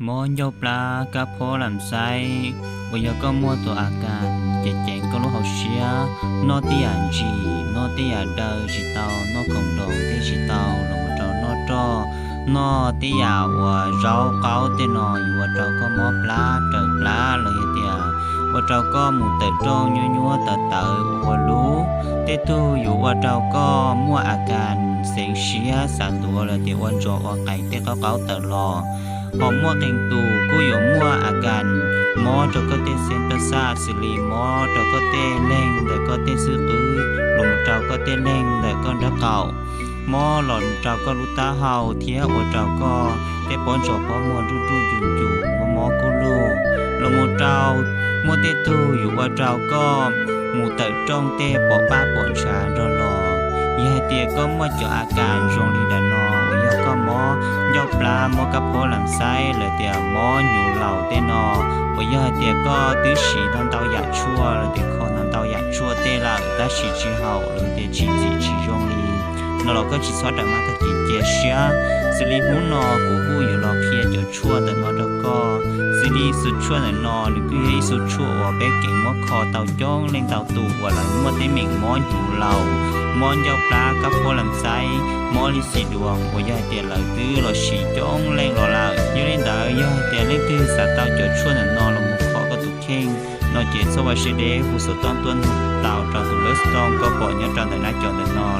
มอนยปลากับพอลำไส้วยก็มัวตัวอาการเจเจงก็รู้เขาเชียนอตีอันจีนอตีอันเดอจิตานอคงดงเตจิตาลงมาจอนอจอนอตียาว่าเราเกาเตนออยู่ว่าเราก็มอปลาเจอปลาเลยเตียว่าเราก็หมูเตะจงยัวเตะเตะว่ารู้เตตูอยู่ว่าเราก็มัวอาการเสียงเชียสาตัวเลยเตียวันจอว่าไก่เตก็เกาเตะรอพอมัวเก่งตูกูอยู่มัวอาการหมอเราก็เตเซนประสาทสิริหมอเราก็เตเล่งแต่ก็เตซื้อปื้อลงเราก็เตเล่งแต่ก็ดักเก่าหมอหล่อนเราก็รู้ตาเฮาเทียว่าเราก็เตปอนจอพอมัวดูอยู่หมอก็รู้ลงเรามัวเตตูอยู่ว่าเราก็หมูเตจ้องเตปอป้าปอนชารอยายเตียก็มัวเจาอาการจงลีดานอวยก็หมอยกปลาหมอกระโพลำไส้เลยเตียหมออยู่เหล่าเตนอวยายเตียก็ตื้อฉีนอนเตาอยากชั่วเลยเตียคนอนเตาอยากชั่วเตละได้ฉีจีเฮาเลยเตียจีจีจงลีนเราก็จีสอดมาตะจีเจียเชียสิริหูนอกูหูอยู่รอเพียจะชั่วแต่นอแล้วก็สิริสุดชั่วแต่นอหรือกูสุดชั่วว่าเบกเก่งมัวคอเตาจ้องเล่งเตาตู่ว่าหลังมัวเตเหม่งหมออยู่เหล่ามอนยาวปลากับโพลำไส้มอลิสีดวงว่ายาเตียเหล่าตื้อเราฉีจ้องเล่งเราละยืนเล่นดาวยาเตียเล่นตื้อสัตว์เตาจะชั่วแต่นอเรามุขคอก็ตุกเข่งนอเจสวัสดีหูสต้นต้นเต่าเต่าตุลสตองก็ปล่อยยันจันแต่นักจอแต่นอ